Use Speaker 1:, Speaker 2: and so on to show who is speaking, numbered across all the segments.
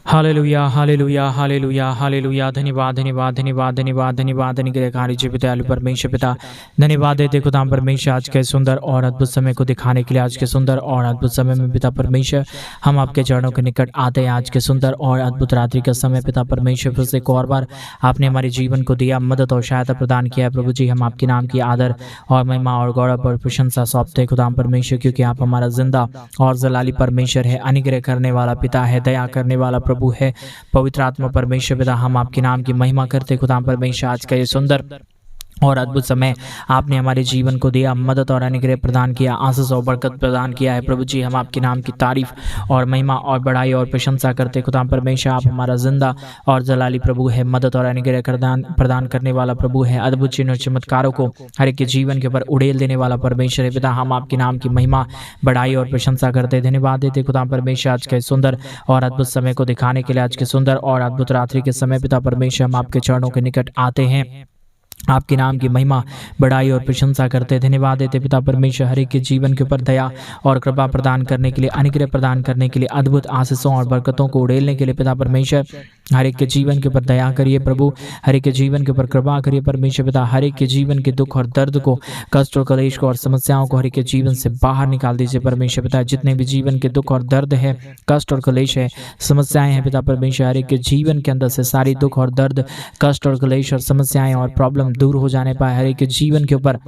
Speaker 1: Hallelujah hallelujah hallelujah hallelujah. धन्यवाद धन्यवाद धन्यवाद धन्यवाद धन्यवाद निग्रहकारी जी पिता परमेश्वर पिता, धन्यवाद देते खुदा परमेश्वर आज के सुंदर और अद्भुत समय को दिखाने के लिए। आज के सुंदर और अद्भुत समय में पिता परमेश्वर हम आपके चरणों के निकट आते हैं। आज के सुंदर और अद्भुत रात्रि का समय पिता परमेश्वर फिर से एक और बार आपने हमारे जीवन को दिया, मदद और सहायता प्रदान किया। प्रभु जी हम आपके नाम की आदर और महिमा और गौरव और प्रशंसा सौंपते हैं खुदा परमेश्वर, क्योंकि आप हमारा जिंदा और जलाली परमेश्वर है, अनुग्रह करने वाला पिता है, दया करने वाला प्रभु है, पवित्र आत्मा परमेश्वर पिता। हम आपके नाम की महिमा करते खुदा परमेश्वर। आज का ये सुंदर और अद्भुत समय आपने हमारे जीवन को दिया, मदद और अनुग्रह प्रदान किया, आशीष और बरकत प्रदान किया है। प्रभु जी हम आपके नाम की तारीफ और महिमा और बड़ाई और प्रशंसा करते खुदा परमेश्वर। आप हमारा जिंदा और जलाली प्रभु है, मदद और अनुग्रह प्रदान करने वाला प्रभु है, अद्भुत चिन्ह और चमत्कारों को हर एक के जीवन के ऊपर उड़ेल देने वाला परमेश्वर है पिता। हम आपके नाम की महिमा बड़ाई और प्रशंसा करते, धन्यवाद देते खुदा परमेश्वर आज के सुंदर और अद्भुत समय को दिखाने के लिए। आज के सुंदर और अद्भुत रात्रि के समय पिता परमेश्वर हम आपके चरणों के निकट आते हैं, आपके नाम की महिमा बड़ाई और प्रशंसा करते, धन्यवाद देते पिता परमेश्वर। हर एक के जीवन के ऊपर दया और कृपा प्रदान करने के लिए, अनुग्रह प्रदान करने के लिए, अद्भुत आशीषों और बरकतों को उड़ेलने के लिए पिता परमेश्वर हर एक के जीवन के ऊपर दया करिए प्रभु, हर एक के जीवन के ऊपर कृपा करिए परमेश्वर पिता। हर एक के जीवन के दुख और दर्द को, कष्ट और कलेश को और समस्याओं को हर एक के जीवन से बाहर निकाल दीजिए परमेश्वर पिता। जितने भी जीवन के दुख और दर्द है, कष्ट और कलेश है, समस्याएं हैं पिता परमेश्वर, हर एक के जीवन के अंदर से सारी दुख और दर्द, कष्ट और कलेश और समस्याएं और प्रॉब्लम दूर हो जाने पाए। हर एक के जीवन के ऊपर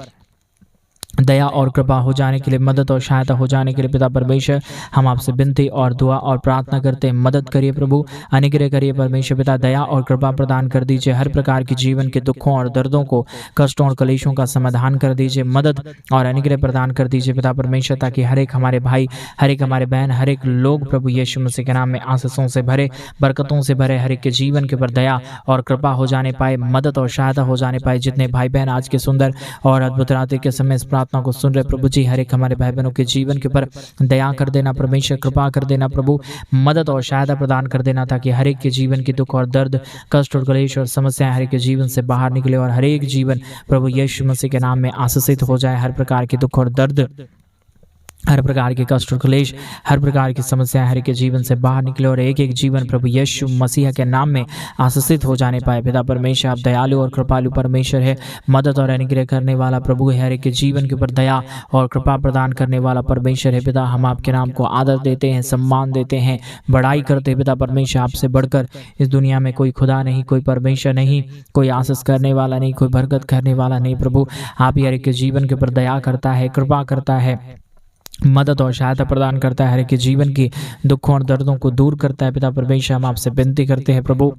Speaker 1: दया और कृपा हो जाने के लिए, मदद और सहायता हो जाने के लिए पिता परमेश्वर हम आपसे विनती और दुआ और प्रार्थना करते हैं। मदद करिए प्रभु, अनुग्रह करिए परमेश्वर पिता, दया और कृपा प्रदान कर दीजिए। हर प्रकार की जीवन के दुखों और दर्दों को, कष्टों और कलेशों का समाधान कर दीजिए, मदद और अनुग्रह प्रदान कर दीजिए पिता परमेश्वर, ताकि हर एक हमारे भाई, हर एक हमारे बहन, हर एक लोग प्रभु यीशु मसीह के नाम में आशीषों से भरे, बरकतों से भरे, हर एक के जीवन के ऊपर दया और कृपा हो जाने पाए, मदद और सहायता हो जाने पाए। जितने भाई बहन आज के सुंदर और अद्भुत रात्रि के समय प्रार्थना को सुन रहे प्रभु जी, हर एक हमारे भाई बहनों के जीवन के ऊपर दया कर देना परमेश्वर, कृपा कर देना प्रभु, मदद और सहायता प्रदान कर देना, ताकि हर एक के जीवन की दुख और दर्द, कष्ट और क्लेश और समस्याएं हर एक के जीवन से बाहर निकले और हर एक जीवन प्रभु यीशु मसीह के नाम में आशीषित हो जाए। हर प्रकार के दुख और दर्द, हर प्रकार के कष्ट और क्लेश, हर प्रकार की समस्याएं हर एक के जीवन से बाहर निकले और एक एक जीवन प्रभु यीशु मसीह के नाम में आशीषित हो जाने पाए। पिता परमेश्वर आप दयालु और कृपालु परमेश्वर है, मदद और अनुग्रह करने वाला प्रभु है, हर एक के जीवन के ऊपर दया और कृपा प्रदान करने वाला परमेश्वर है पिता। हम आपके नाम को आदर देते हैं, सम्मान देते हैं, बड़ाई करते हैं पिता परमेश्वर। आपसे बढ़कर इस दुनिया में कोई खुदा नहीं, कोई परमेश्वर नहीं, कोई आशीष करने वाला नहीं, कोई बरकत करने वाला नहीं प्रभु। आप ही हर एक के जीवन के ऊपर दया करता है, कृपा करता है, मदद और सहायता प्रदान करता है, हर एक के जीवन की दुखों और दर्दों को दूर करता है पिता परमेश्वर। हम आपसे विनती करते हैं प्रभु,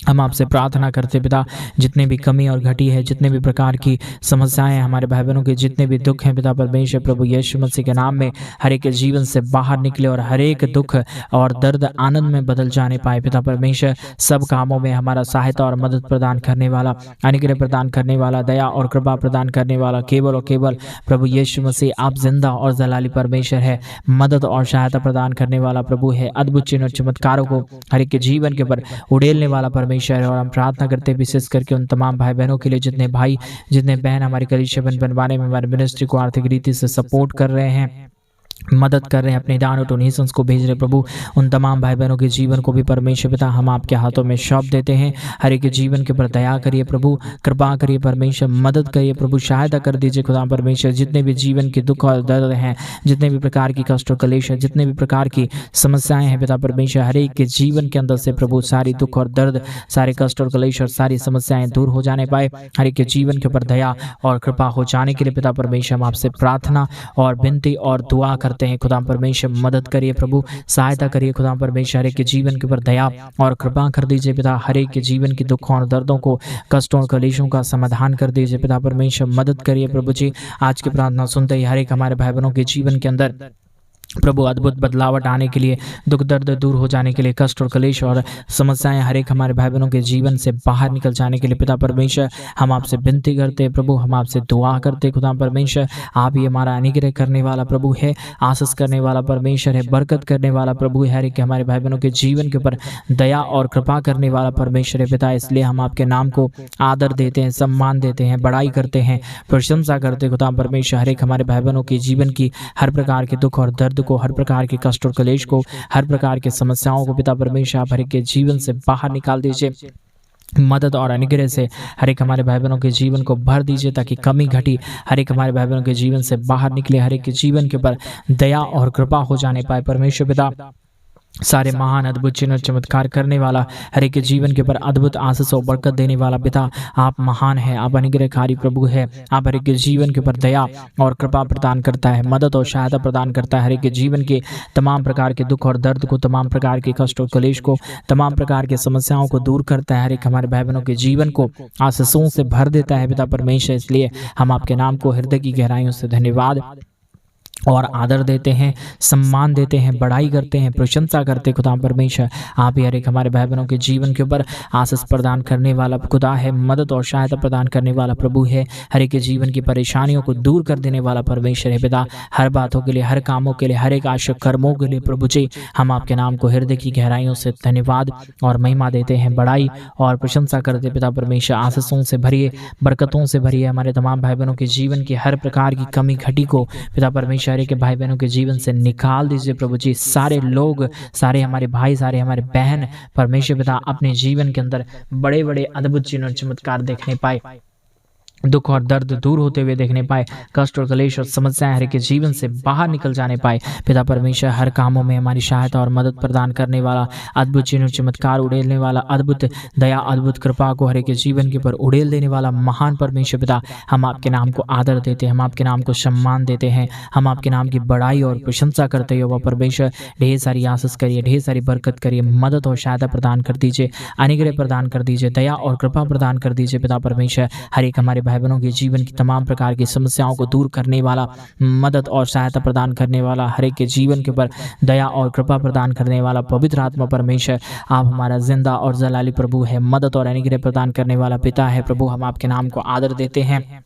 Speaker 1: हम आपसे प्रार्थना करते पिता, जितने भी कमी और घटी है, जितने भी प्रकार की समस्याएं हमारे भाई बहनों के, जितने भी दुख हैं पिता परमेश्वर प्रभु यीशु मसीह के नाम में हर एक के जीवन से बाहर निकले और हर एक दुख और दर्द आनंद में बदल जाने पाए पिता परमेश्वर। सब कामों में हमारा सहायता और मदद प्रदान करने वाला, अनुग्रह प्रदान करने वाला, दया और कृपा प्रदान करने वाला केवल और केवल प्रभु यीशु मसीह आप जिंदा और जलाली परमेश्वर है, मदद और सहायता प्रदान करने वाला प्रभु है, अद्भुत चिन्ह और चमत्कारों को हर एक के जीवन के ऊपर उड़ेलने वाला परमेश्वर। और हम प्रार्थना करते हैं विशेष करके उन तमाम भाई बहनों के लिए, जितने भाई जितने बहन हमारी कलीसिया बनवाने में, हमारे मिनिस्ट्री को आर्थिक रीति से सपोर्ट कर रहे हैं, मदद कर रहे हैं, अपने दान और डोनेशंस को भेज रहे प्रभु। उन तमाम भाई बहनों के जीवन को भी परमेश्वर पिता हम आपके हाथों में सौंप देते हैं। हर एक के जीवन के ऊपर दया करिए प्रभु, कृपा करिए परमेश्वर, मदद करिए प्रभु, सहायता कर दीजिए खुदा परमेश्वर। जितने भी जीवन के दुख और दर्द हैं, जितने भी प्रकार की कष्ट और कलेश है, जितने भी प्रकार की समस्याएं हैं पिता परमेश्वर, हर एक के जीवन के अंदर से प्रभु सारी दुख और दर्द, सारे कष्ट और कलेश और सारी समस्याएं दूर हो जाने पाए। हर एक के जीवन के ऊपर दया और कृपा हो जाने के लिए पिता परमेश्वर हम आपसे प्रार्थना और विनती और दुआ करते हैं खुदा परमेश्वर। मदद करिए प्रभु, सहायता करिए खुदा परमेश्वर, हर एक के जीवन के ऊपर दया और कृपा कर दीजिए पिता। हर एक के जीवन की दुखों और दर्दों को, कष्टों और कलेशों का समाधान कर दीजिए पिता परमेश्वर। मदद करिए प्रभु जी। आज की प्रार्थना सुनते ही हर एक हमारे भाई बहनों के जीवन के अंदर प्रभु अद्भुत बदलावट आने के लिए, दुख दर्द दूर हो जाने के लिए, कष्ट और कलेश और समस्याएं हर एक हमारे भाई बहनों के जीवन से बाहर निकल जाने के लिए पिता परमेश्वर हम आपसे विनती करते हैं प्रभु, हम आपसे दुआ करते खुदा परमेश्वर। आप ही हमारा अनुग्रह करने वाला प्रभु है, आशीष करने वाला परमेश्वर है, बरकत करने वाला प्रभु है, हर एक हमारे भाई बहनों के जीवन के ऊपर दया और कृपा करने वाला परमेश्वर है पिता। इसलिए हम आपके नाम को आदर देते हैं, सम्मान देते हैं, बड़ाई करते हैं, प्रशंसा करते खुदा परमेश्वर। हर एक हमारे भाई बहनों के जीवन की हर प्रकार के दुख और दर्द को, हर प्रकार के कष्ट और क्लेश को, हर प्रकार के समस्याओं को पिता परमेश्वर आप हर एक के जीवन से बाहर निकाल दीजिए। मदद और अनुग्रह से हर एक हमारे भाई बहनों के जीवन को भर दीजिए, ताकि कमी घटी हर एक हमारे भाई बहनों के जीवन से बाहर निकले, हर एक के जीवन के ऊपर दया और कृपा हो जाने पाए। परमेश्वर पिता सारे महान अद्भुत चिन्ह चमत्कार करने वाला, हर एक के जीवन के ऊपर अद्भुत आशीष और बरकत देने वाला पिता आप महान है, आप अनुग्रहकारी प्रभु है। आप हर एक के जीवन के ऊपर दया और कृपा प्रदान करता है, मदद और सहायता प्रदान करता है। हर एक के जीवन के तमाम प्रकार के दुख और दर्द को, तमाम प्रकार के कष्ट और क्लेश को, तमाम प्रकार की समस्याओं को दूर करता है। हर एक हमारे भाई बहनों के जीवन को आशीषों से भर देता है पिता परमेश्वर। इसलिए हम आपके नाम को हृदय की गहराइयों से धन्यवाद और आदर देते हैं, सम्मान देते हैं, बड़ाई करते हैं, प्रशंसा करते हैं। खुदा परमेश्वर आप ही हर एक हमारे भाई बहनों के जीवन के ऊपर आशीष प्रदान करने वाला खुदा है, मदद और सहायता प्रदान करने वाला प्रभु है। हर एक के जीवन की परेशानियों को दूर कर देने वाला परमेश्वर है पिता। हर बातों के लिए, हर कामों के लिए, हर एक आश्रय कर्मों के लिए प्रभु जी हम आपके नाम को हृदय की गहराइयों से धन्यवाद और महिमा देते हैं, बड़ाई और प्रशंसा करते पिता परमेश्वर। आशीषों से भरिए, बरकतों से भरिए हमारे तमाम भाई बहनों के जीवन की हर प्रकार की कमी घटी को पिता परमेश्वर के भाई बहनों के जीवन से निकाल दीजिए प्रभु जी। सारे लोग, सारे हमारे भाई, सारे हमारे बहन परमेश्वर पिता अपने जीवन के अंदर बड़े बड़े अद्भुत चिन्ह और चमत्कार देखने पाए, दुख और दर्द दूर होते हुए देखने पाए, कष्ट और क्लेश और समस्याएं हर एक के जीवन से बाहर निकल जाने पाए। पिता परमेश्वर हर कामों में हमारी सहायता और मदद प्रदान करने वाला, अद्भुत चिन्ह चमत्कार उड़ेलने वाला, अद्भुत दया, अद्भुत कृपा को हर एक के जीवन के ऊपर उड़ेल देने वाला महान परमेश्वर पिता हम आपके नाम को आदर देते हैं, हम आपके नाम को सम्मान देते हैं, हम आपके नाम की बड़ाई और प्रशंसा करते हैं। वह परमेश्वर ढेर सारी आशीष करिए, ढेर सारी बरकत करिए, मदद और सहायता प्रदान कर दीजिए, अनुग्रह प्रदान कर दीजिए, दया और कृपा प्रदान कर दीजिए पिता परमेश्वर। हर एक हमारे भाई बहनों के जीवन की तमाम प्रकार की समस्याओं को दूर करने वाला, मदद और सहायता प्रदान करने वाला, हर एक के जीवन के ऊपर दया और कृपा प्रदान करने वाला पवित्र आत्मा परमेश्वर आप हमारा जिंदा और जलाली प्रभु है, मदद और अनुग्रह प्रदान करने वाला पिता है प्रभु। हम आपके नाम को आदर देते हैं,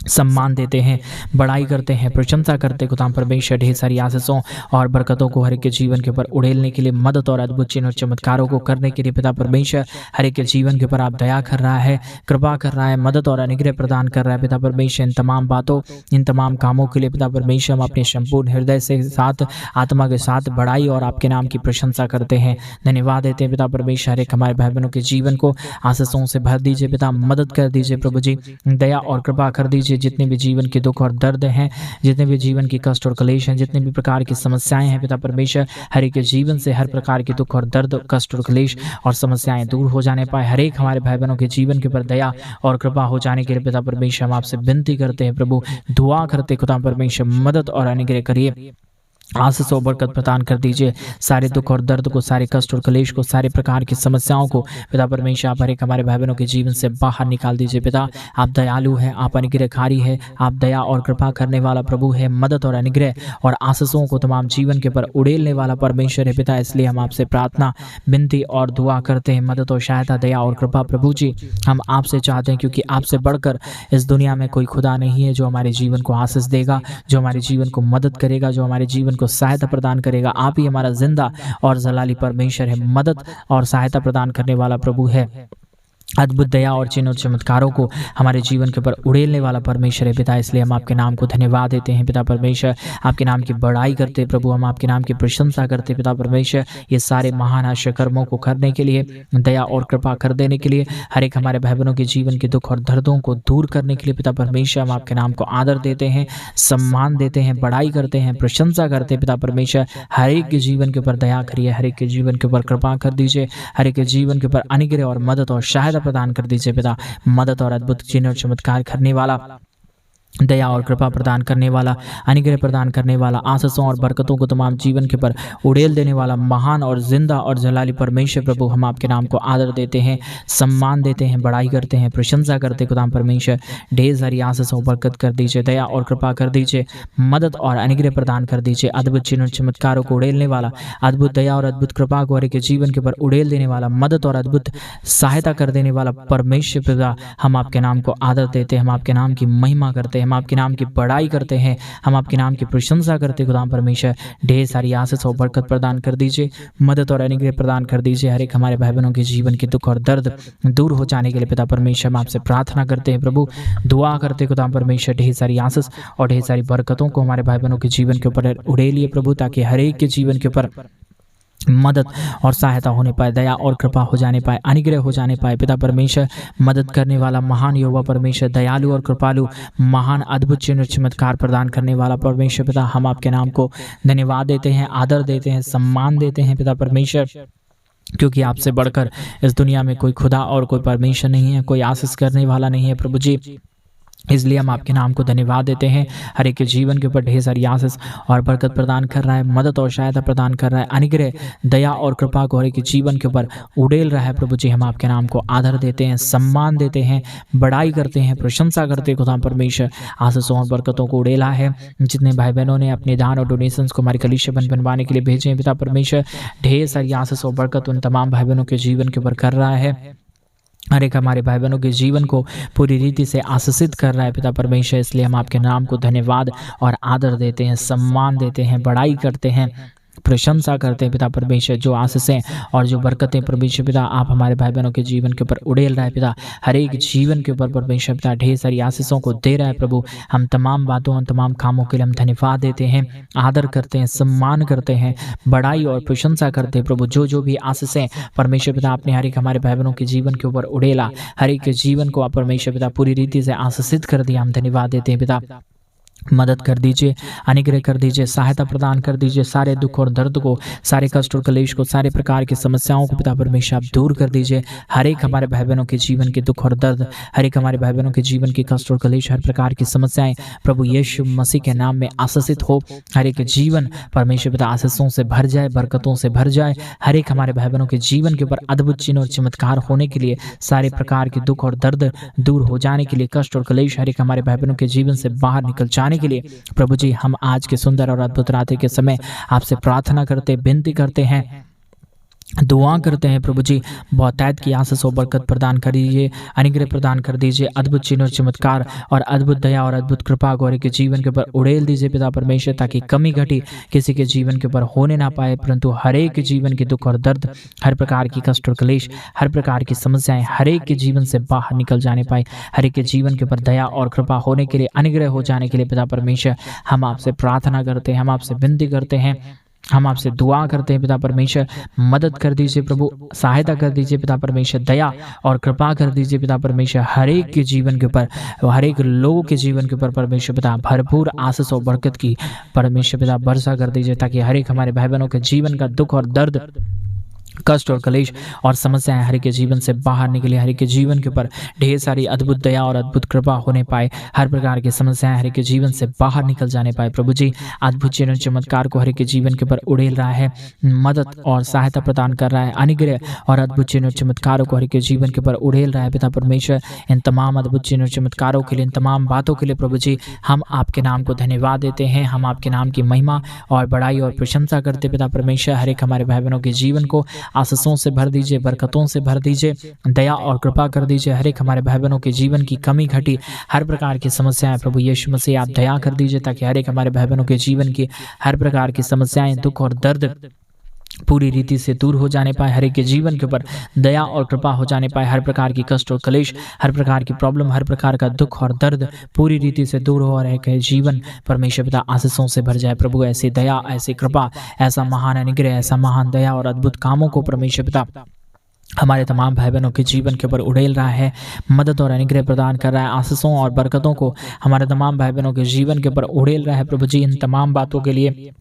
Speaker 1: सम्मान देते हैं, बड़ाई करते हैं, प्रशंसा करते हैं। खुदा परमेश्वर ढेर सारी आशीषों और बरकतों को हर एक के जीवन के ऊपर उड़ेलने के लिए, मदद और अद्भुत चिन्ह और चमत्कारों को करने के लिए पिता परमेश्वर हर एक के जीवन के ऊपर आप दया कर रहा है, कृपा कर रहा है, मदद और अनुग्रह प्रदान कर रहा है पिता परमेश्वर। इन तमाम बातों, इन तमाम कामों के लिए पिता परमेश्वर हम अपने संपूर्ण हृदय से साथ, आत्मा के साथ बड़ाई और आपके नाम की प्रशंसा करते हैं, धन्यवाद देते हैं पिता परमेश्वर। हर एक हमारे भाई बहनों के जीवन को आशीषों से भर दीजिए पिता, मदद कर दीजिए प्रभु जी, दया और कृपा कर दीजिए। जितने भी जीवन के दुख और दर्द हैं, जितने भी जीवन की कष्ट और क्लेश हैं, जितने भी प्रकार की समस्याएं हैं पिता परमेश्वर, हर एक के जीवन से हर प्रकार के दुख और दर्द, कष्ट और क्लेश और समस्याएं दूर हो जाने पाए। हर एक हमारे भाई बहनों के जीवन के ऊपर दया और कृपा हो जाने के लिए पिता परमेश्वर हम आपसे विनती करते हैं प्रभु, दुआ करते खुदा परमेश्वर मदद और अनुग्रह करिए, आशीष और बरकत प्रदान कर दीजिए। सारे दुख और दर्द को, सारे कष्ट और क्लेश को, सारे प्रकार की समस्याओं को पिता परमेश्वर आप हर एक हमारे भाई बहनों के जीवन से बाहर निकाल दीजिए पिता। आप दयालु हैं, आप अनुग्रहकारी है, आप दया और कृपा करने वाला प्रभु है, मदद और अनुग्रह और आशीषों को तमाम जीवन के ऊपर उड़ेलने वाला परमेश्वर है पिता। इसलिए हम आपसे प्रार्थना, विनती और दुआ करते हैं, मदद और सहायता, दया और कृपा प्रभु जी हम आपसे चाहते हैं, क्योंकि आपसे बढ़कर इस दुनिया में कोई खुदा नहीं है जो हमारे जीवन को आशीष देगा, जो हमारे जीवन को मदद करेगा, जो हमारे जीवन को सहायता प्रदान करेगा। आप ही हमारा जिंदा और जलाली परमेश्वर है, मदद और सहायता प्रदान करने वाला प्रभु है, अद्भुत दया और चिन्ह और चमत्कारों को हमारे जीवन के ऊपर उड़ेलने वाला परमेश्वर है पिता। इसलिए हम आपके नाम को धन्यवाद देते हैं पिता परमेश्वर, आपके नाम की बड़ाई करते प्रभु, हम आपके नाम की प्रशंसा करते पिता परमेश्वर। ये सारे महान आश्चर्य कर्मों को करने के लिए, दया और कृपा कर देने के लिए, हर एक हमारे भाई बहनों के जीवन के दुख और दर्दों को दूर करने के लिए पिता परमेश्वर हम आपके नाम को आदर देते हैं, सम्मान देते हैं, बड़ाई करते हैं, प्रशंसा करते हैं पिता परमेश्वर। हर एक के जीवन के ऊपर दया करिए, हर एक के जीवन के ऊपर कृपा कर दीजिए, हर एक के जीवन के ऊपर अनुग्रह और मदद और सहायता प्रदान कर दीजिए पिता। मदद और अद्भुत चिन्ह और चमत्कार करने वाला, दया और कृपा प्रदान करने वाला, अनुग्रह प्रदान करने वाला, आशीषों और बरकतों को तमाम जीवन के पर उड़ेल देने वाला महान और जिंदा और जलाली परमेश्वर प्रभु हम आपके नाम को आदर देते हैं, सम्मान देते हैं, बड़ाई करते हैं, प्रशंसा करते हैं। खुदा परमेश्वर ढेर सारी आशीषों बरकत कर दीजिए, दया और कृपा कर दीजिए, मदद और अनुग्रह प्रदान कर दीजिए। अद्भुत चिन्ह और चमत्कारों को उड़ेलने वाला, अद्भुत दया और अद्भुत कृपा को हर एक जीवन के पर उड़ेल देने वाला, मदद और अद्भुत सहायता कर देने वाला परमेश्वर पिता हम आपके नाम को आदर देते हैं, हम आपके नाम की महिमा करते हैं, हम आपके नाम की बड़ाई करते हैं, हम आपके नाम की प्रशंसा करते खुदा परमेश्वर। ढेर सारी आशीष और बरकत प्रदान कर दीजिए, मदद और अनुग्रह प्रदान कर दीजिए। हर एक हमारे भाई बहनों के जीवन के दुख और दर्द दूर हो जाने के लिए पिता परमेश्वर हम आपसे प्रार्थना करते हैं प्रभु, दुआ करते खुदा परमेश्वर। ढेर सारी आशीष और ढेर सारी बरकतों को हमारे भाई बहनों के जीवन के ऊपर उड़ेलिए प्रभु, ताकि हर एक के जीवन के ऊपर मदद और सहायता होने पाए, दया और कृपा हो जाने पाए, अनुग्रह हो जाने पाए। पिता परमेश्वर, मदद करने वाला महान यहोवा परमेश्वर, दयालु और कृपालु, महान अद्भुत चिन्ह चमत्कार प्रदान करने वाला परमेश्वर पिता, हम आपके नाम को धन्यवाद देते हैं, आदर देते हैं, सम्मान देते हैं पिता परमेश्वर, क्योंकि आपसे बढ़कर इस दुनिया में कोई खुदा और कोई परमेश्वर नहीं है, कोई आशीष करने वाला नहीं है प्रभु जी। इसलिए हम आपके नाम को धन्यवाद देते हैं। हर एक के जीवन के ऊपर ढेर सारी आशीष और बरकत प्रदान कर रहा है, मदद और सहायता प्रदान कर रहा है, अनुग्रह, दया और कृपा को हर एक के जीवन के ऊपर उड़ेल रहा है प्रभु जी। हम आपके नाम को आदर देते हैं, सम्मान देते हैं, बड़ाई करते हैं, प्रशंसा करते हैं खुदा परमेश्वर। आशीषों और बरकतों को उड़ेला है। जितने भाई बहनों ने अपने दान और डोनेशंस को हमारी कलीसिया बनवाने के लिए भेजे हैं पिता परमेश्वर, ढेर सारी आशीष और बरकत उन तमाम भाई बहनों के जीवन के ऊपर कर रहा है। हर एक हमारे भाई बहनों के जीवन को पूरी रीति से आशीषित कर रहा है पिता परमेश्वर। इसलिए हम आपके नाम को धन्यवाद और आदर देते हैं, सम्मान देते हैं, बड़ाई करते हैं, प्रशंसा करते हैं पिता परमेश्वर। जो आशीषें और जो बरकतें परमेश्वर पिता आप हमारे भाई बहनों के जीवन के ऊपर उड़ेल रहा है पिता, हर एक जीवन के ऊपर परमेश्वर पिता ढेर सारी आशीषों को दे रहा है प्रभु। हम तमाम बातों और तमाम कामों के लिए हम धन्यवाद देते हैं, आदर करते हैं, सम्मान करते हैं, बड़ाई और प्रशंसा करते हैं प्रभु। जो भी आशीषें परमेश्वर पिता आपने हर एक हमारे भाई बहनों के जीवन के ऊपर उड़ेला, हर एक के जीवन को आप परमेश्वर पिता पूरी रीति से आशीषित कर दिया, हम धन्यवाद देते हैं पिता। मदद कर दीजिए, अनुग्रह कर दीजिए, सहायता प्रदान कर दीजिए। सारे दुख और दर्द को, सारे कष्ट और कलेश को, सारे प्रकार की समस्याओं को पिता परमेश्वर आप दूर कर दीजिए। हर एक हमारे भाई बहनों के जीवन के दुख और दर्द, हर एक हमारे भाई बहनों के जीवन के कष्ट और कलेश, हर प्रकार की समस्याएं प्रभु यीशु मसीह के नाम में आशीषित हो। हर एक जीवन परमेश्वर पिता आशीषों से भर जाए, बरकतों से भर जाए। हर एक हमारे भाई बहनों के जीवन के ऊपर अद्भुत चिन्ह और चमत्कार होने के लिए, सारे प्रकार के दुख और दर्द दूर हो जाने के लिए, कष्ट और कलेश हर एक हमारे भाई बहनों के जीवन से बाहर निकल जाने के लिए प्रभु जी हम आज के सुंदर और अद्भुत रात्रि के समय आपसे प्रार्थना करते, विनती करते हैं, दुआ करते हैं प्रभु जी। बहुतायत की आशीष और बरकत प्रदान कर दीजिए, अनुग्रह प्रदान कर दीजिए, अद्भुत चिन्ह और चमत्कार और अद्भुत दया और अद्भुत कृपा को हर एक के जीवन के ऊपर उड़ेल दीजिए पिता परमेश्वर, ताकि कमी घटी किसी के जीवन के ऊपर होने ना पाए, परंतु हर एक के जीवन के दुख और दर्द, हर प्रकार की कष्ट और क्लेश, हर प्रकार की समस्याएं हर एक के जीवन से बाहर निकल जाने पाए। हर एक के जीवन के ऊपर दया और कृपा होने के लिए, अनुग्रह हो जाने के लिए पिता परमेश्वर हम आपसे प्रार्थना करते हैं, हम आपसे विनती करते हैं, हम आपसे दुआ करते हैं पिता परमेश्वर। मदद कर दीजिए प्रभु, सहायता कर दीजिए पिता परमेश्वर, दया और कृपा कर दीजिए पिता परमेश्वर। हर एक के जीवन के ऊपर, हर एक लोगों के जीवन के ऊपर परमेश्वर पिता भरपूर आशीष और बरकत की परमेश्वर पिता वर्षा कर दीजिए, ताकि हर एक हमारे भाई बहनों के जीवन का दुख और दर्द, कष्ट और कलेश और समस्याएं हर एक के जीवन से बाहर निकले। हर एक के जीवन के ऊपर ढेर सारी अद्भुत दया और अद्भुत कृपा होने पाए। हर प्रकार की समस्याएं हर एक के जीवन से बाहर निकल जाने पाए प्रभु जी। अद्भुत चिन्ह चमत्कार को हर एक के जीवन के ऊपर उड़ेल रहा है, मदद और सहायता प्रदान कर रहा है, अनुग्रह और अद्भुत चिन्ह चमत्कारों को हर एक के जीवन के ऊपर उड़ेल रहा है पिता परमेश्वर। इन तमाम अद्भुत चिन्ह चमत्कारों के लिए, इन तमाम बातों के लिए प्रभु जी हम आपके नाम को धन्यवाद देते हैं। हम आपके नाम की महिमा और बड़ाई और प्रशंसा करते पिता परमेश्वर। हर एक हमारे भाई बहनों के जीवन को आशीषों से भर दीजिए, बरकतों से भर दीजिए, दया और कृपा कर दीजिए। हर एक हमारे भाई बहनों के जीवन की कमी घटी, हर प्रकार की समस्याएं प्रभु यीशु मसीह आप दया कर दीजिए, ताकि हर एक हमारे भाई बहनों के जीवन की हर प्रकार की समस्याएं, दुख और दर्द पूरी रीति से दूर हो जाने पाए। हर एक के जीवन के ऊपर दया और कृपा हो जाने पाए। हर प्रकार की कष्ट और कलेश, हर प्रकार की प्रॉब्लम, हर प्रकार का दुख और दर्द पूरी रीति से दूर हो रहे के जीवन परमेश्वर पिता आशीषों से भर जाए प्रभु। ऐसी दया, ऐसी कृपा, ऐसा महान अनुग्रह, ऐसा महान दया और अद्भुत कामों को परमेश्वर पिता हमारे तमाम भाई बहनों के जीवन के ऊपर उड़ेल रहा है, मदद और अनुग्रह प्रदान कर रहा है। आशीषों और बरकतों को हमारे तमाम भाई बहनों के जीवन के ऊपर उड़ेल रहा है प्रभु जी। इन तमाम बातों के लिए,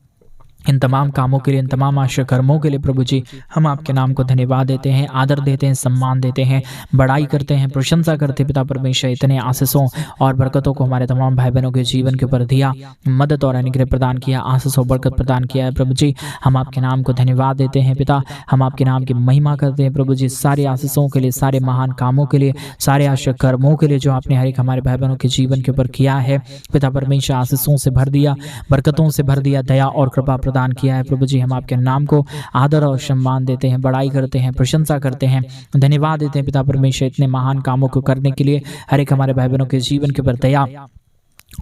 Speaker 1: इन तमाम कामों के लिए, इन तमाम आश्चर्य कर्मों के लिए प्रभु जी हम आपके नाम को धन्यवाद देते हैं, आदर देते हैं, सम्मान देते हैं, बड़ाई करते हैं, प्रशंसा करते हैं पिता परमेश्वर। इतने आशीषों और बरकतों को हमारे तमाम भाई बहनों के जीवन के ऊपर दिया, मदद और अनुग्रह प्रदान किया, आशीष और बरकत प्रदान किया है प्रभु जी। हम आपके नाम को धन्यवाद देते हैं पिता, हम आपके नाम की महिमा करते हैं प्रभु जी। सारे आशीषों के लिए, सारे महान कामों के लिए, सारे आश्चर्य कर्मों के लिए जो आपने हर एक हमारे भाई बहनों के जीवन के ऊपर किया है पिता परमेश्वर। आशीषों से भर दिया, बरकतों से भर दिया, दया और कृपा प्रदान किया है प्रभु जी। हम आपके नाम को आदर और सम्मान देते हैं, बड़ाई करते हैं, प्रशंसा करते हैं, धन्यवाद देते हैं पिता परमेश्वर इतने महान कामों को करने के लिए। हर एक हमारे भाई बहनों के जीवन के ऊपर दया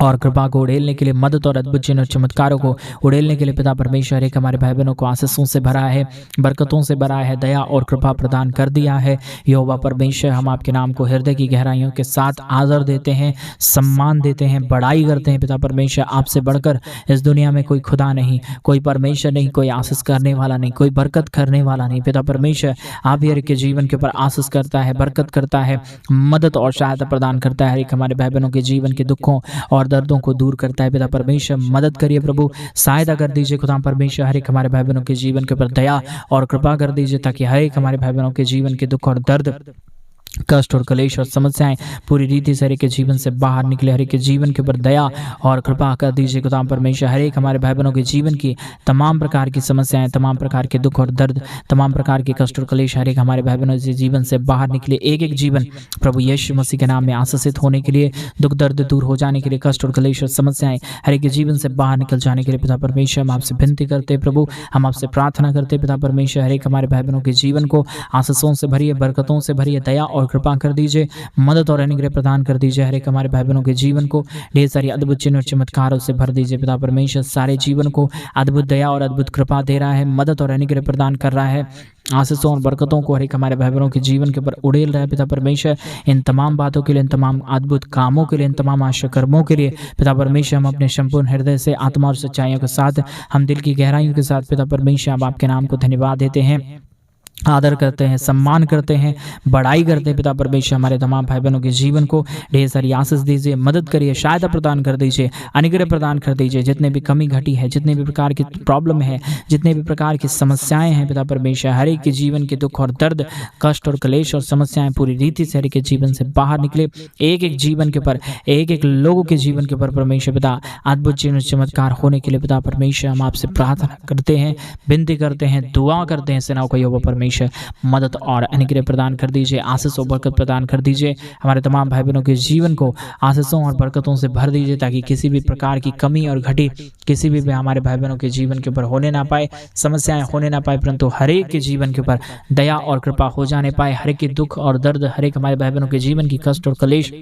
Speaker 1: और कृपा को उड़ेलने के लिए, मदद और अद्भुत चिन्ह और चमत्कारों को उड़ेलने के लिए पिता परमेश्वर एक हमारे भाई बहनों को आशीषों से भरा है, बरकतों से भरा है, दया और कृपा प्रदान कर दिया है। यहोवा परमेश्वर, हम आपके नाम को हृदय की गहराइयों के साथ आदर देते हैं, सम्मान देते हैं, बड़ाई करते हैं। पिता परमेश्वर, आपसे बढ़कर इस दुनिया में कोई खुदा नहीं, कोई परमेश्वर नहीं, कोई आशीष करने वाला नहीं, कोई बरकत करने वाला नहीं। पिता परमेश्वर, आप ही हर एक के जीवन के ऊपर आशीष करता है, बरकत करता है, मदद और सहायता प्रदान करता है। हर एक हमारे भाई बहनों के जीवन के दुखों और दर्दों को दूर करता है। पिता परमेश्वर, मदद करिए प्रभु, सहायता कर दीजिए खुदा परमेश्वर। हर एक हमारे भाई बहनों के जीवन के ऊपर दया और कृपा कर दीजिए, ताकि हर एक हमारे भाई बहनों के जीवन के दुख और दर्द, कष्ट और कलेश और समस्याएं पूरी रीति से हर एक के जीवन से बाहर निकले। हर एक के जीवन के ऊपर दया और कृपा कर दीजिए खुदा परमेश्वर। हर एक हमारे भाई बहनों के जीवन की तमाम प्रकार की समस्याएं, तमाम प्रकार के दुख और दर्द, तमाम प्रकार के कष्ट और कलेश हर एक हमारे भाई बहनों के जीवन से बाहर निकले। एक एक जीवन प्रभु यीशु मसीह के नाम में आशीषित होने के लिए, दुख दर्द दूर हो जाने के लिए, कष्ट और कलेश और समस्याएं हर एक के जीवन से बाहर निकल जाने के लिए पिता परमेश्वर हम आपसे विनती करते हैं प्रभु, हम आपसे प्रार्थना करते हैं पिता परमेश्वर। हर एक हमारे भाई बहनों के जीवन को आशीषों से भरिए, बरकतों से भरिए, दया और कृपा कर दीजिए, मदद और अनुग्रह प्रदान कर दीजिए। हर एक हमारे भाई बहनों के जीवन को ढेर सारी अद्भुत चिन्ह और चमत्कारों से भर दीजिए। पिता परमेश्वर, सारे जीवन को अद्भुत दया और अद्भुत कृपा दे रहा है, मदद और अनुग्रह प्रदान कर रहा है, आशीषों और बरकतों को हर एक हमारे भाई बहनों के जीवन के ऊपर उड़ेल रहा है। पिता परमेश्वर, इन तमाम बातों के लिए, इन तमाम अद्भुत कामों के लिए, इन तमाम आशा कर्मों के लिए पिता परमेश्वर हम अपने संपूर्ण हृदय से, आत्मा और सच्चाइयों के साथ, हम दिल की गहराइयों के साथ पिता परमेश्वर हम आपके नाम को धन्यवाद देते हैं, आदर करते हैं, सम्मान करते हैं, बड़ाई करते हैं। पिता परमेश्वर, हमारे तमाम भाई बहनों के जीवन को ढेर सारी आशीष दीजिए, मदद करिए, सहायता प्रदान कर दीजिए, अनुग्रह प्रदान कर दीजिए। जितने भी कमी घटी है, जितने भी प्रकार की प्रॉब्लम है, जितने भी प्रकार की समस्याएं हैं पिता परमेश्वर, हर एक के जीवन के दुख और दर्द, कष्ट और कलेश और समस्याएं पूरी रीति से हर एक के जीवन से बाहर निकले। एक एक जीवन के ऊपर, एक एक लोगों के जीवन के ऊपर परमेश्वर पिता अद्भुत चिन्ह चमत्कार होने के लिए पिता परमेश्वर हम आपसे प्रार्थना करते हैं, विनती करते हैं, दुआ करते हैं। सेनाओं का यहोवा परमेश्वर, मदद और अनुग्रह प्रदान कर दीजिए, आशीष और बरकत प्रदान कर दीजिए। हमारे तमाम भाई बहनों के जीवन को आशीषों और बरकतों से भर दीजिए, ताकि किसी भी प्रकार की कमी और घटी किसी भी हमारे भाई बहनों के जीवन के ऊपर होने ना पाए, समस्याएं होने ना पाए, परंतु हर एक के जीवन के ऊपर दया और कृपा हो जाने पाए। हर एक के दुख और दर्द, हर एक हमारे भाई बहनों के जीवन की कष्ट और कलेश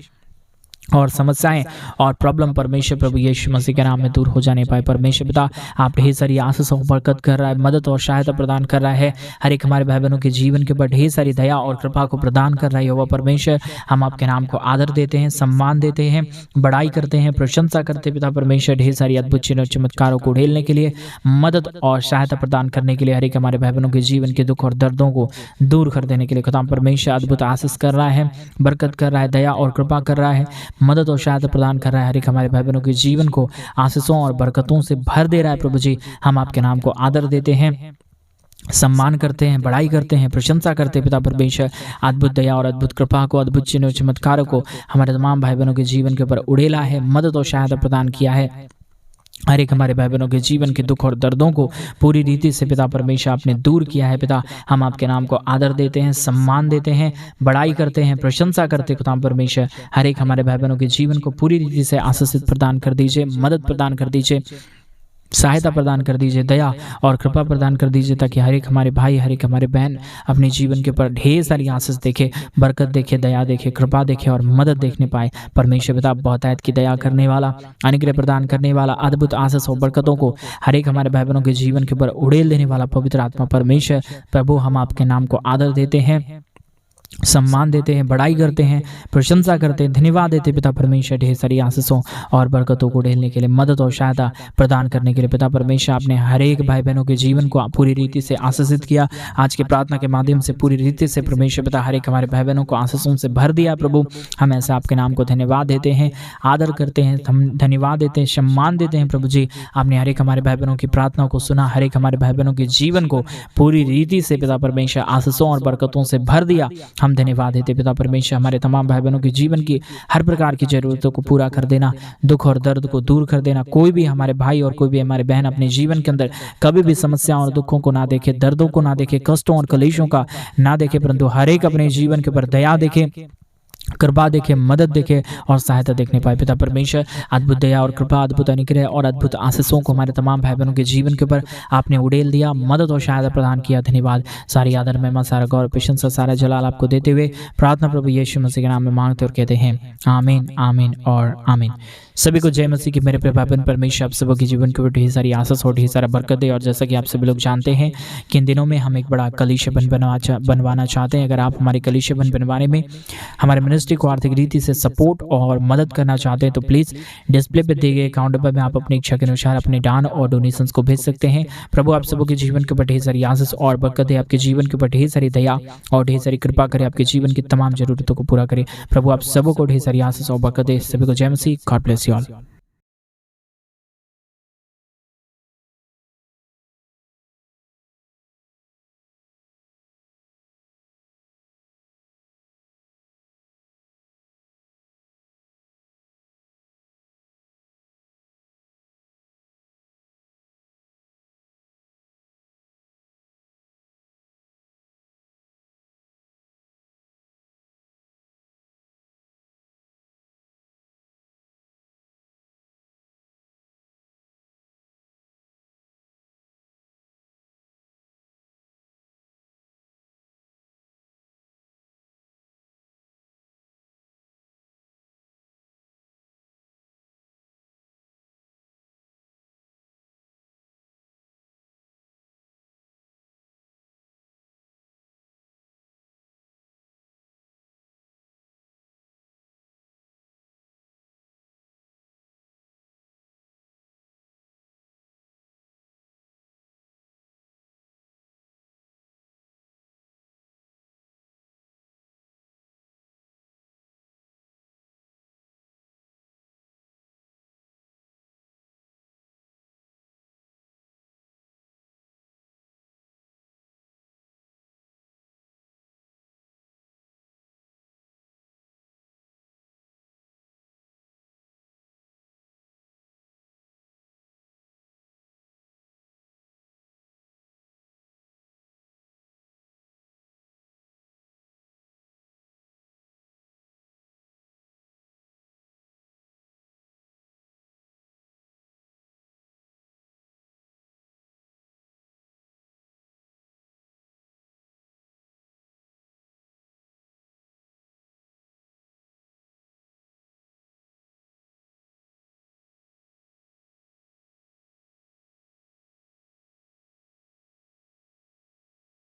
Speaker 1: और समस्याएं और प्रॉब्लम परमेश्वर प्रभु यीशु मसीह के नाम में दूर हो जाने पाए। परमेश्वर पिता, आप ढेर सारी आशीषों को बरकत कर रहा है, मदद और सहायता प्रदान कर रहा है। हर एक हमारे भाई बहनों के जीवन के ऊपर ढेर सारी दया और कृपा को प्रदान कर रहा है। यहोवा परमेश्वर, हम आपके नाम को आदर देते हैं, सम्मान देते हैं, बड़ाई करते हैं, प्रशंसा करते हैं। पिता परमेश्वर, ढेर सारी अद्भुत चिन्ह और चमत्कारों को ढेलने के लिए, मदद और सहायता प्रदान करने के लिए, हर एक हमारे भाई बहनों के जीवन के दुख और दर्दों को दूर कर देने के लिए खुदा परमेश्वर अद्भुत आशीष कर रहा है, बरकत कर रहा है, दया और कृपा कर रहा है, मदद और सहायता प्रदान कर रहा है। हर एक हमारे भाई बहनों के जीवन को आशीषों और बरकतों से भर दे रहा है। प्रभु जी, हम आपके नाम को आदर देते हैं, सम्मान करते हैं, बड़ाई करते हैं, प्रशंसा करते हैं। पिता परमेश्वर, अद्भुत दया और अद्भुत कृपा को, अद्भुत चिन्ह और चमत्कारों को हमारे तमाम भाई बहनों के जीवन के ऊपर उड़ेला है, मदद और सहायता प्रदान किया है। हर एक हमारे भाई बहनों के जीवन के दुख और दर्दों को पूरी रीति से पिता परमेश्वर आपने दूर किया है। पिता, हम आपके नाम को आदर देते हैं, सम्मान देते हैं, बड़ाई करते हैं, प्रशंसा करते हैं। पिता परमेश्वर, हर एक हमारे भाई बहनों के जीवन को पूरी रीति से आशीषित प्रदान कर दीजिए, मदद प्रदान कर दीजिए, सहायता प्रदान कर दीजिए, दया और कृपा प्रदान कर दीजिए, ताकि हर एक हमारे भाई, हर एक हमारे बहन अपने जीवन के ऊपर ढेर सारी आशीष देखे, बरकत देखे, दया देखे, कृपा देखे और मदद देखने पाए। परमेश्वर पिता, बहुतायत की दया करने वाला, अनुग्रह प्रदान करने वाला, अद्भुत आशीष और बरकतों को हर एक हमारे भाई बहनों के जीवन के ऊपर उड़ेल देने वाला पवित्र आत्मा परमेश्वर प्रभु, हम आपके नाम को आदर देते हैं, सम्मान देते हैं, बड़ाई करते हैं, प्रशंसा करते हैं, धन्यवाद देते हैं। पिता परमेश्वर, ढेर सारी आशीषों और बरकतों को ढेलने के लिए, मदद और सहायता प्रदान करने के लिए पिता परमेश्वर आपने हर एक भाई बहनों के जीवन को पूरी रीति से आशीषित किया। आज के प्रार्थना के माध्यम से पूरी रीति से परमेश्वर पिता हर एक हमारे भाई बहनों को आशीषों से भर दिया। प्रभु, हम ऐसे आपके नाम को धन्यवाद देते हैं, आदर करते हैं, हम धन्यवाद देते हैं, सम्मान देते हैं। प्रभु जी, आपने हर एक हमारे भाई बहनों की प्रार्थना को सुना, हर एक हमारे भाई बहनों के जीवन को पूरी रीति से पिता परमेश्वर आशीषों और बरकतों से भर दिया। हम धन्यवाद देते पिता परमेश्वर, हमारे तमाम भाई बहनों के जीवन की हर प्रकार की जरूरतों को पूरा कर देना, दुख और दर्द को दूर कर देना। कोई भी हमारे भाई और कोई भी हमारे बहन अपने जीवन के अंदर कभी भी समस्याओं और दुखों को ना देखे, दर्दों को ना देखे, कष्टों और कलेशों का ना देखे, परंतु हर एक अपने जीवन के ऊपर दया देखे, कृपा देखे, मदद देखे और सहायता देखने पाए। पिता परमेश्वर, अद्भुत दया और कृपा, अद्भुत अनुग्रह और अद्भुत आशीषों को हमारे तमाम भाई बहनों के जीवन के ऊपर आपने उड़ेल दिया, मदद और सहायता प्रदान किया। धन्यवाद। सारी आदर, महिमा, सारा गौरव, प्रशंसा, सारा जलाल आपको देते हुए प्रार्थना प्रभु यीशु मसीह के नाम में मांगते और कहते हैं आमीन, आमीन और आमीन। सभी को जय मसीह की। मेरे प्रिय भाई बहन, परमेश्वर आप सबों के जीवन के ऊपर ढेर सारी आशीष और ढेर सारा बरकत दे। और जैसा कि आप सभी लोग जानते हैं कि इन दिनों में हम एक बड़ा कलीसिया बनवाना चाहते हैं। अगर आप हमारे कलीसिया बनवाने में हमारे मिनिस्ट्री को आर्थिक रीति से सपोर्ट और मदद करना चाहते हैं तो प्लीज़ डिस्प्ले पे दिए गए अकाउंट नंबर में आप अपनी इच्छा के अनुसार अपने दान और डोनेशंस को भेज सकते हैं। प्रभु आप सबों के जीवन के ऊपर ढेर सारी आशीष और बरकत दे, आपके जीवन के ऊपर ढेर सारी दया और ढेर सारी कृपा करे, आपके जीवन की तमाम जरूरतों को पूरा करे। प्रभु आप सबों को ढेर सारी आशीष और बरकत दे। सभी को जय मसीह। God bless you all.